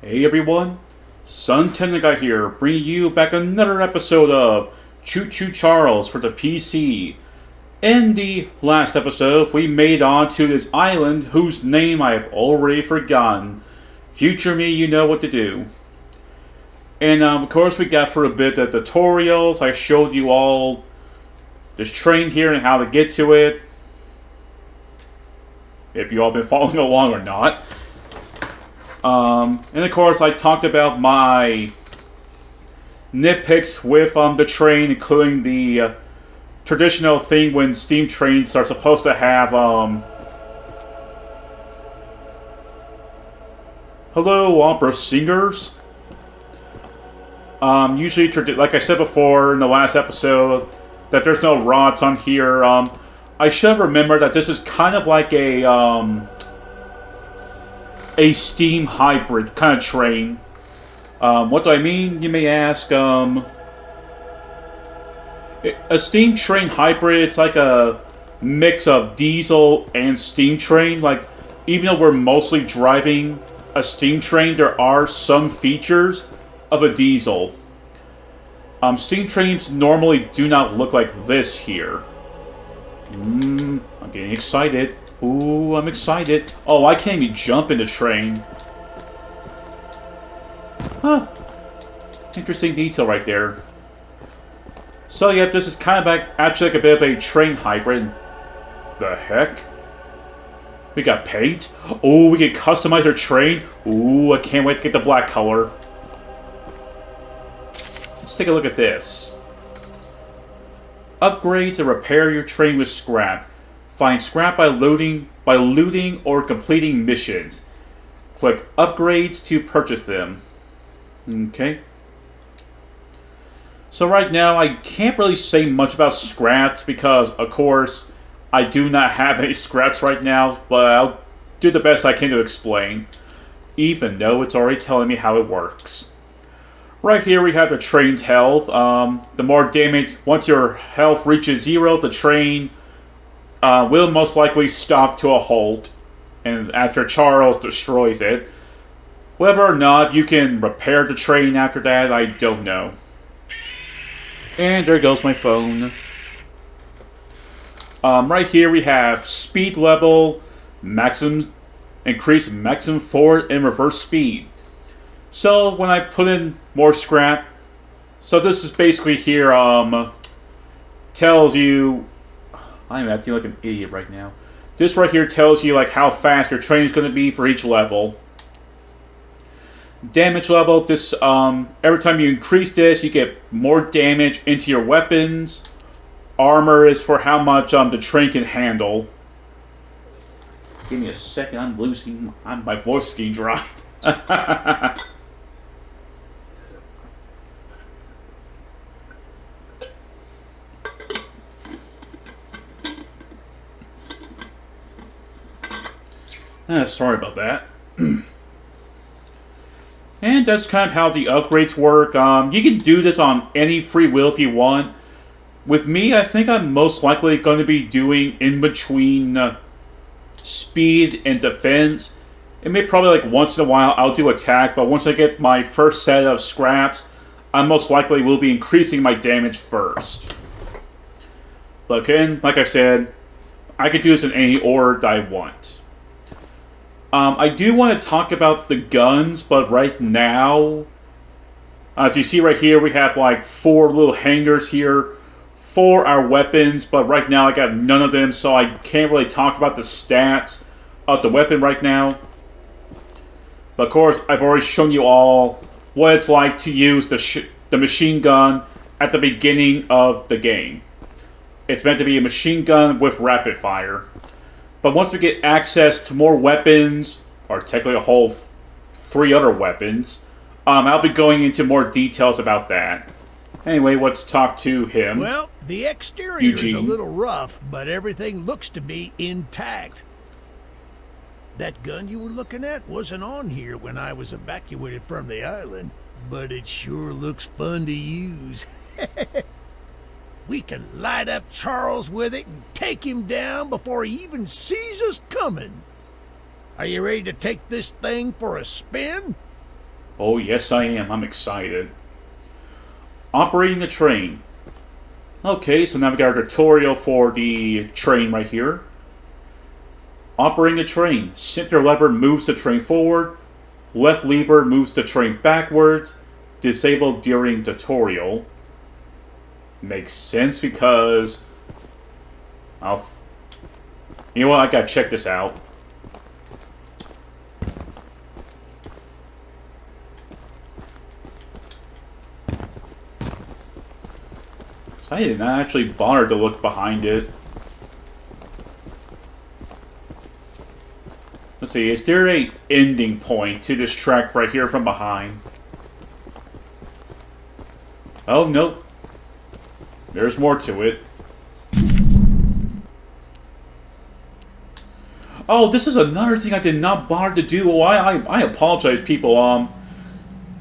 Hey everyone, Sun Guy here, bringing you back another episode of Choo-Choo Charles for the PC. In the last episode, we made on to this island whose name I have already forgotten. Future me, you know what to do. And of course we got for a bit of tutorials. I showed you all this train here and how to get to it. If you all been following along or not. And of course, I talked about my nitpicks with the train, including the traditional thing when steam trains are supposed to have hello, opera singers. Usually, like I said before in the last episode, that there's no rods on here. I should remember that this is kind of like a steam hybrid kind of train. What do I mean, you may ask? A steam train hybrid, it's like a mix of diesel and steam train. Like, even though we're mostly driving a steam train, there are some features of a diesel. Steam trains normally do not look like this here. I'm getting excited. Ooh, I'm excited. Oh, I can't even jump in the train. Huh. Interesting detail right there. So, yep, this is kind of actually like a bit of a train hybrid. The heck? We got paint? Oh, we can customize our train? Ooh, I can't wait to get the black color. Let's take a look at this. Upgrade to repair your train with scrap. Find scrap by looting or completing missions. Click upgrades to purchase them. Okay. So right now I can't really say much about scraps because, of course, I do not have any scraps right now, but I'll do the best I can to explain, even though it's already telling me how it works. Right here we have the train's health. The more damage, once your health reaches 0, the train will most likely stop to a halt, and after Charles destroys it. Whether or not you can repair the train after that, I don't know. And there goes my phone. Right here we have speed level, increase maximum forward and reverse speed. So when I put in more scrap, so this is basically here, tells you, I'm acting like an idiot right now. This right here tells you like how fast your train is going to be for each level. Damage level, this every time you increase this, you get more damage into your weapons. Armor is for how much the train can handle. Give me a second, my voice is getting dry. Sorry about that. And that's kind of how the upgrades work. You can do this on any free will if you want. With me, I think I'm most likely going to be doing in between speed and defense. It may probably like once in a while I'll do attack, but once I get my first set of scraps, I most likely will be increasing my damage first. But again, like I said, I could do this in any order that I want. I do want to talk about the guns, but right now, as you see right here, we have like 4 little hangars here for our weapons, but right now I got none of them, so I can't really talk about the stats of the weapon right now. But of course, I've already shown you all what it's like to use the machine gun at the beginning of the game. It's meant to be a machine gun with rapid fire. But once we get access to more weapons, or technically a whole 3 other weapons, I'll be going into more details about that. Anyway, let's talk to him. Well, the exterior Eugene. is a little rough, but everything looks to be intact. That gun you were looking at wasn't on here when I was evacuated from the island, but it sure looks fun to use. We can light up Charles with it and take him down before he even sees us coming. Are you ready to take this thing for a spin? Oh, yes, I am. I'm excited. Operating the train. Okay, so now we got our tutorial for the train right here. Operating the train. Center lever moves the train forward. Left lever moves the train backwards. Disabled during tutorial. Makes sense because... You know what? I gotta check this out. I did not actually bother to look behind it. Let's see, is there a ending point to this track right here from behind? Oh, nope. There's more to it. Oh, this is another thing I did not bother to do. Oh, I apologize, people.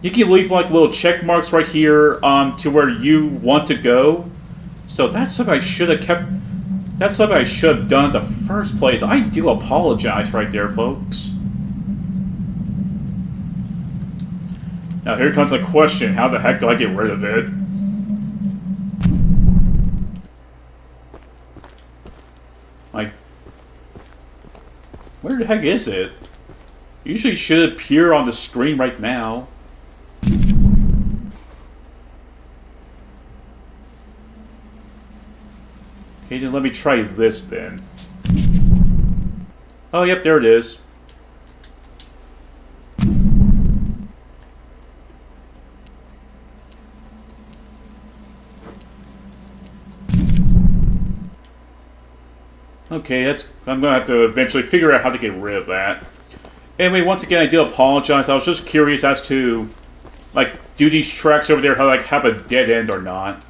You can leave like little check marks right here to where you want to go. So that's something I should have kept. That's something I should have done in the first place. I do apologize right there, folks. Now here comes the question: how the heck do I get rid of it? Like, where the heck is it? Usually it should appear on the screen right now. Okay, then let me try this then. Oh, yep, there it is. Okay, I'm gonna have to eventually figure out how to get rid of that. Anyway, once again, I do apologize. I was just curious as to, like, do these tracks over there have a dead end or not?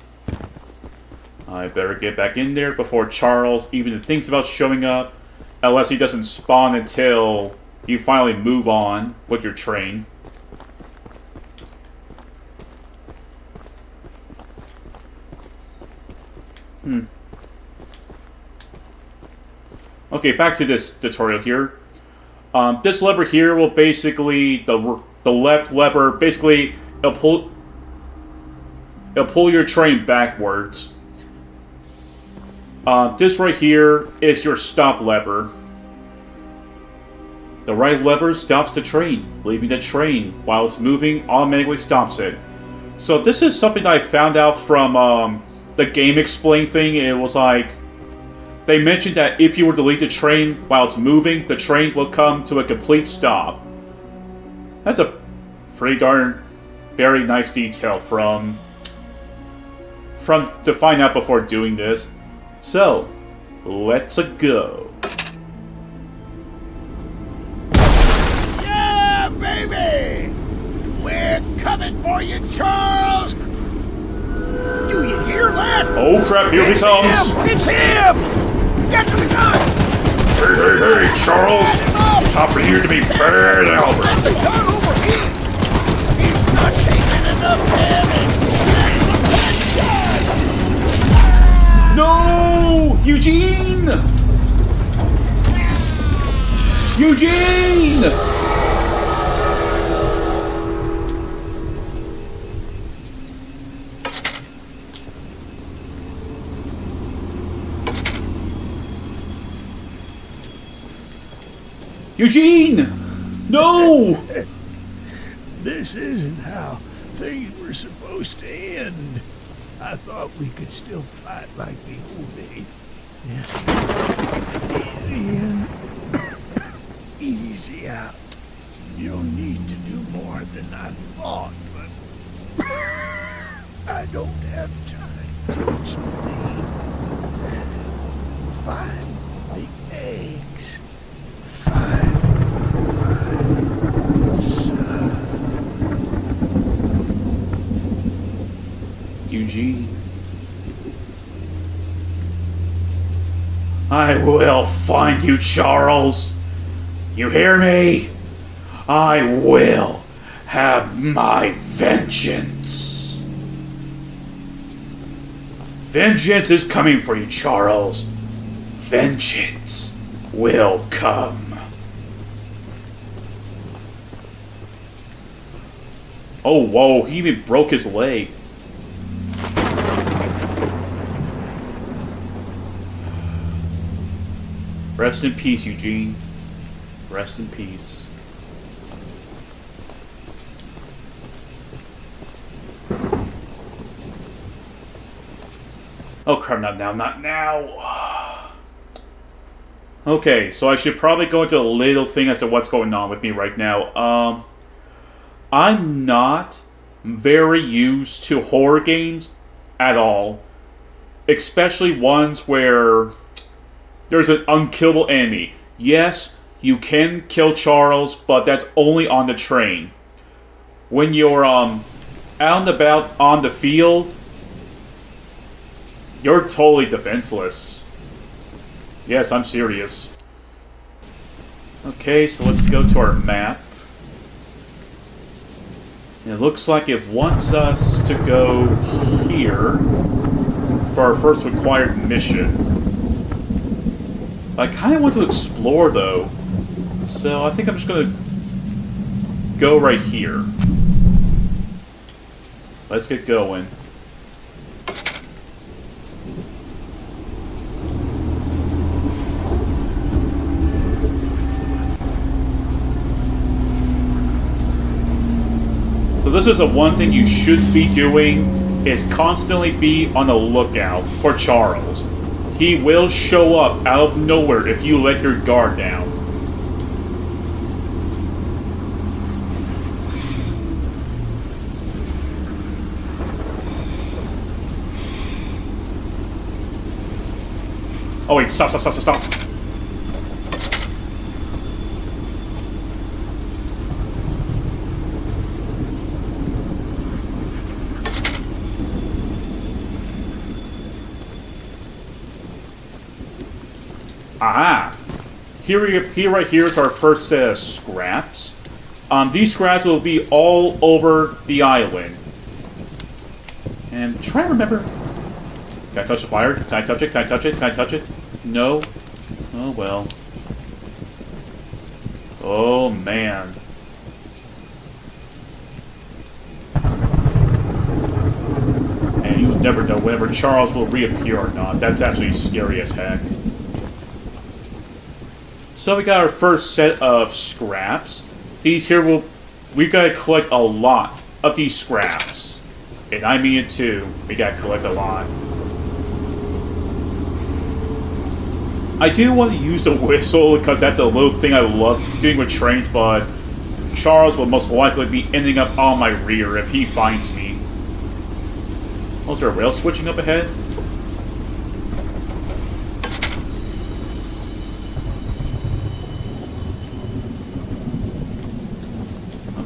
I better get back in there before Charles even thinks about showing up, unless he doesn't spawn until you finally move on with your train. Okay, back to this tutorial here. This lever here will basically, the left lever, basically, it'll pull your train backwards. This right here is your stop lever. The right lever stops the train, leaving the train while it's moving automatically stops it. So this is something that I found out from the Game Explain thing. It was like, they mentioned that if you were to leave the train while it's moving, the train will come to a complete stop. That's a pretty very nice detail from to find out before doing this. So, let's go. Yeah, baby! We're coming for you, Charles! Do you hear that? Oh crap, here he comes! It's him! Get to the gun! Hey, Charles! Time for you to be bad, Albert! Get the gun over here! He's not taking enough damage! No! Eugene! Eugene! Eugene! No! This isn't how things were supposed to end. I thought we could still fight like the old days. Yes. Easy in, easy out. You'll need to do more than I thought, but I don't have time to explain. Find the eggs. Find my son. Eugene. I will find you, Charles. You hear me? I will have my vengeance. Vengeance is coming for you, Charles. Vengeance will come. Oh, whoa, he even broke his leg. Rest in peace, Eugene. Rest in peace. Oh crap, not now. Okay, so I should probably go into a little thing as to what's going on with me right now. I'm not very used to horror games at all. Especially ones where there's an unkillable enemy. Yes, you can kill Charles, but that's only on the train. When you're out and about on the field, you're totally defenseless. Yes, I'm serious. Okay, so let's go to our map. And it looks like it wants us to go here for our first required mission. I kind of want to explore, though. So I think I'm just going to go right here. Let's get going. So this is the one thing you should be doing, is constantly be on the lookout for Charles. He will show up out of nowhere if you let your guard down. Oh wait, stop. Aha! Here right here is our first set of scraps. These scraps will be all over the island. And try to remember... Can I touch the fire? Can I touch it? Can I touch it? Can I touch it? No? Oh well. Oh man. And you never know whether Charles will reappear or not. That's actually scary as heck. So we got our first set of scraps. These here we gotta collect a lot of these scraps. And I mean it too. We gotta collect a lot. I do want to use the whistle because that's a little thing I love doing with trains, but Charles will most likely be ending up on my rear if he finds me. Oh, is there a rail switching up ahead?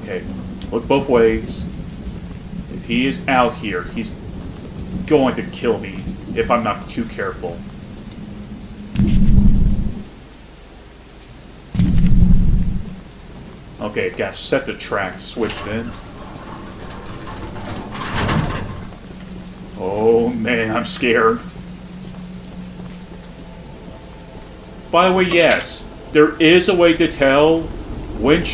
Okay, look both ways. If he is out here, he's going to kill me if I'm not too careful. Okay, gotta set the track switched in. Oh man, I'm scared. By the way, yes, there is a way to tell when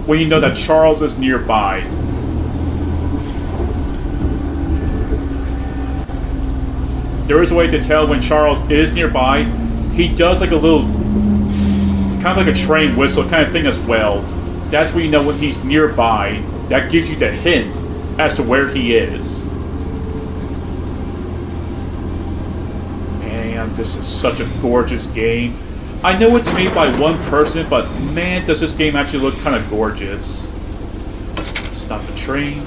when you know that Charles is nearby. There is a way to tell when Charles is nearby. He does like a little, kind of like a train whistle kind of thing as well. That's when you know when he's nearby. That gives you the hint as to where he is. Man, this is such a gorgeous game. I know it's made by one person, but man, does this game actually look kind of gorgeous. Stop the train.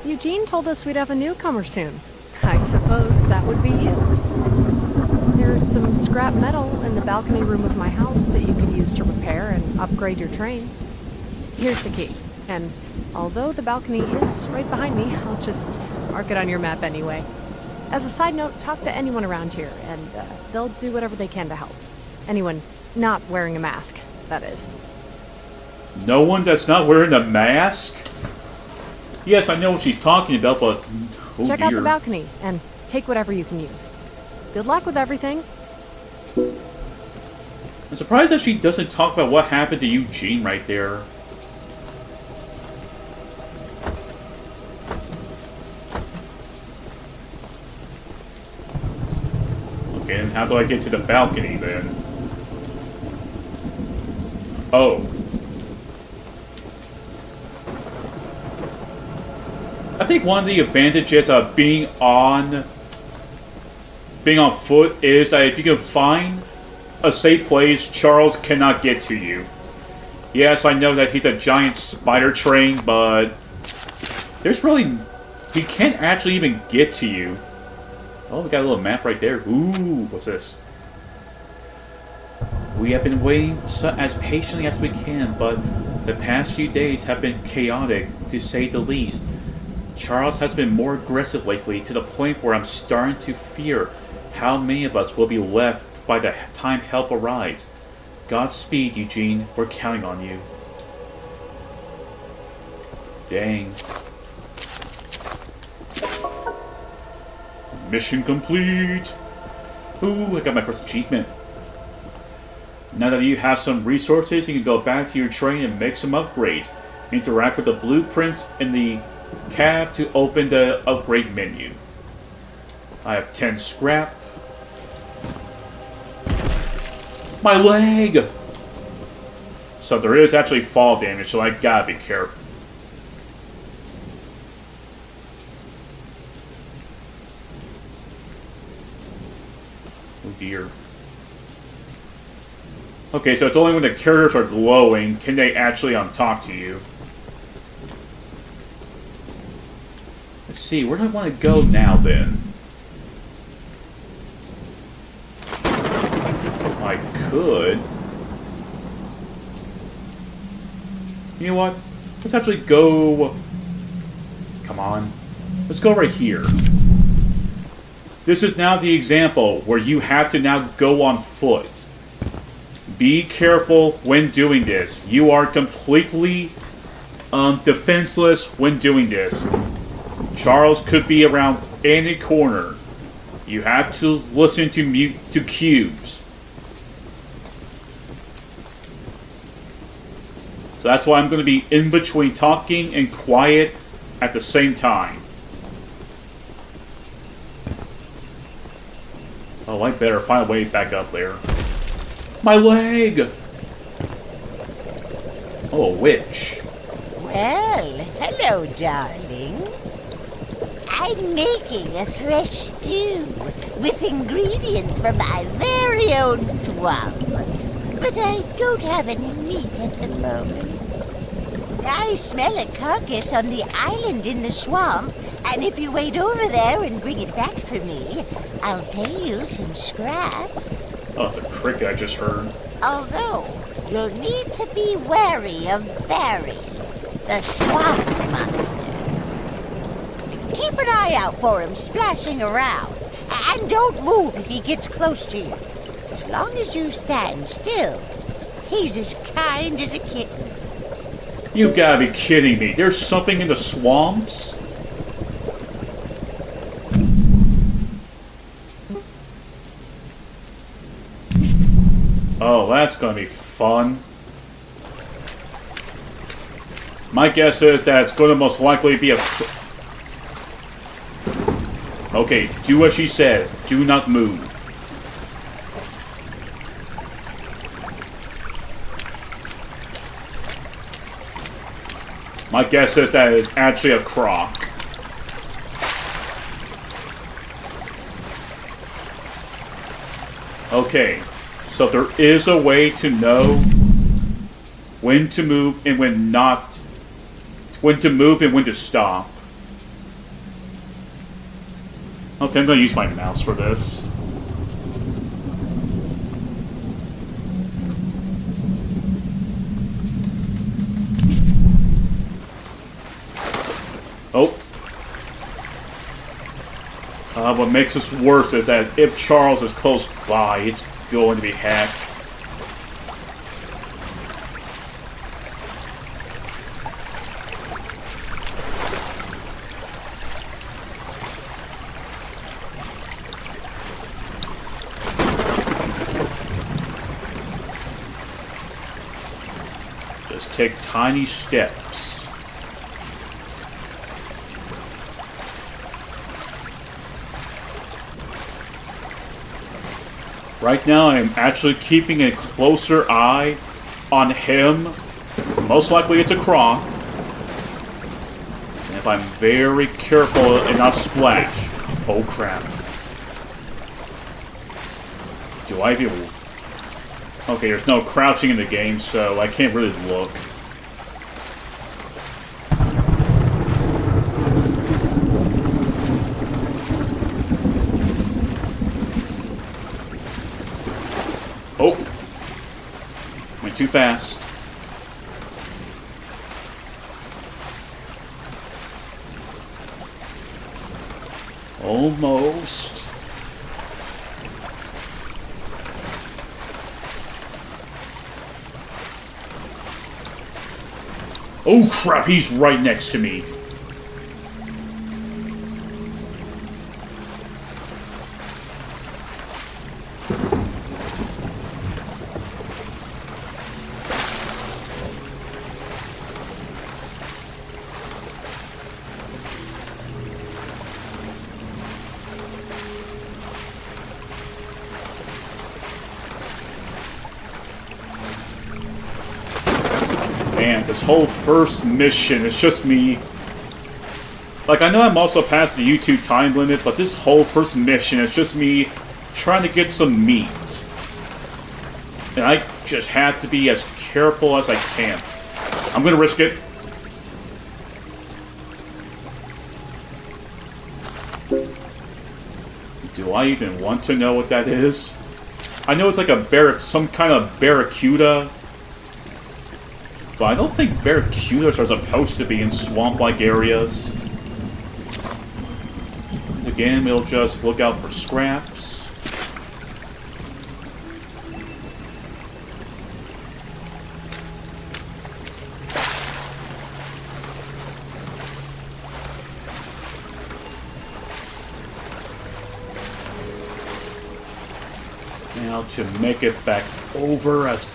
Eugene told us we'd have a newcomer soon. I suppose that would be you. There's some scrap metal in the balcony room of my house that you could use to repair and upgrade your train. Here's the key, and although the balcony is right behind me, I'll just mark it on your map anyway. As a side note, talk to anyone around here, and they'll do whatever they can to help. Anyone not wearing a mask, that is. No one that's not wearing a mask? Yes, I know what she's talking about, but... Oh Check dear. out the balcony, and take whatever you can use. Good luck with everything. I'm surprised that she doesn't talk about what happened to Eugene right there. Okay, and how do I get to the balcony then? Oh. I think one of the advantages of being on foot is that if you can find a safe place, Charles cannot get to you. Yes, I know that he's a giant spider train, but there's really... he can't actually even get to you. Oh, we got a little map right there. Ooh, what's this? We have been waiting as patiently as we can, but the past few days have been chaotic, to say the least. Charles has been more aggressive lately, to the point where I'm starting to fear how many of us will be left by the time help arrives. Godspeed, Eugene. We're counting on you. Dang. Mission complete! Ooh, I got my first achievement. Now that you have some resources, you can go back to your train and make some upgrades. Interact with the blueprints in the cab to open the upgrade menu. I have 10 scrap. My leg! So there is actually fall damage, so I gotta be careful. Oh dear. Okay, so it's only when the characters are glowing can they actually talk to you. Let's see, where do I want to go now then? I could. You know what? Let's actually go... Come on. Let's go right here. This is now the example where you have to now go on foot. Be careful when doing this. You are completely defenseless when doing this. Charles could be around any corner. You have to listen to cues. So that's why I'm going to be in between talking and quiet at the same time. Oh, I better find a way back up there. My leg! Oh, a witch. Well, hello, darling. I'm making a fresh stew with ingredients from my very own swamp. But I don't have any meat at the moment. I smell a carcass on the island in the swamp, and if you wait over there and bring it back for me, I'll pay you some scraps. Oh, it's a cricket I just heard. Although, you'll need to be wary of Barry, the swamp monster. Keep an eye out for him splashing around, and don't move if he gets close to you. As long as you stand still, he's as kind as a kitten. You gotta be kidding me. There's something in the swamps? Oh, that's gonna be fun. My guess is that it's gonna most likely be a... Okay, do what she says. Do not move. My guess is that it is actually a croc. Okay, so there is a way to know when to move and when not, when to move and when to stop. Okay, I'm going to use my mouse for this. Oh. What makes this worse is that if Charles is close by, it's going to be hacked. take tiny steps. Right now, I am actually keeping a closer eye on him. Most likely it's a croc. And if I'm very careful and not splash. Oh crap. Do I even... Okay, there's no crouching in the game, so I can't really look. Oh! Went too fast. Almost. Oh crap, he's right next to me. Man, this whole first mission is just me. Like, I know I'm also past the YouTube time limit, but this whole first mission is just me trying to get some meat. And I just have to be as careful as I can. I'm gonna risk it. Do I even want to know what that is? I know it's like a some kind of barracuda. But I don't think barracudas are supposed to be in swamp-like areas. And again, we'll just look out for scraps. Now to make it back over as...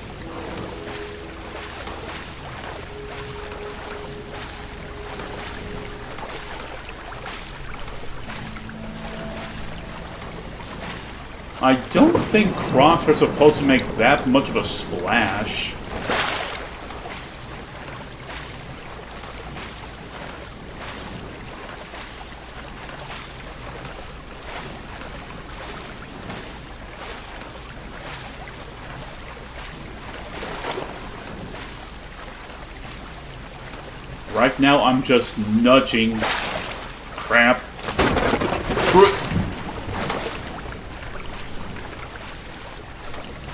I don't think crocs are supposed to make that much of a splash. Right now, I'm just nudging. Crap.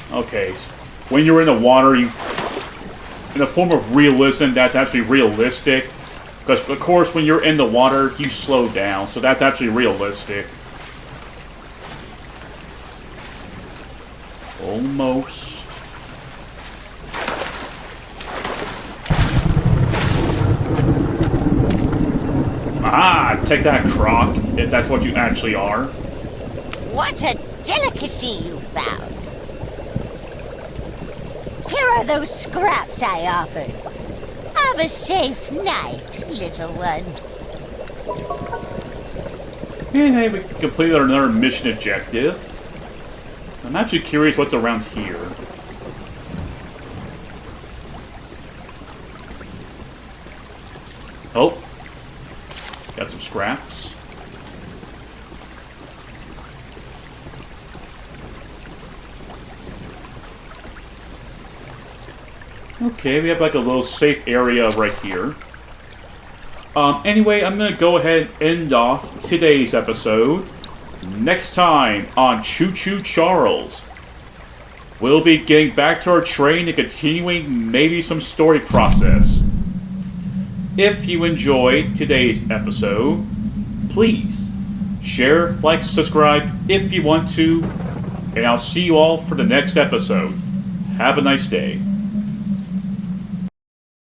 Okay, so when you're in the water, in a form of realism, that's actually realistic. Because, of course, when you're in the water, you slow down, so that's actually realistic. Almost. Ah, take that, croc, if that's what you actually are. What a delicacy you found. Here are those scraps I offered. Have a safe night, little one. And hey, we completed another mission objective. I'm actually curious what's around here. Oh. Got some scraps. Okay, we have like a little safe area right here. Anyway, I'm going to go ahead and end off today's episode. Next time on Choo-Choo Charles, we'll be getting back to our train and continuing maybe some story process. If you enjoyed today's episode, please share, like, subscribe if you want to, and I'll see you all for the next episode. Have a nice day.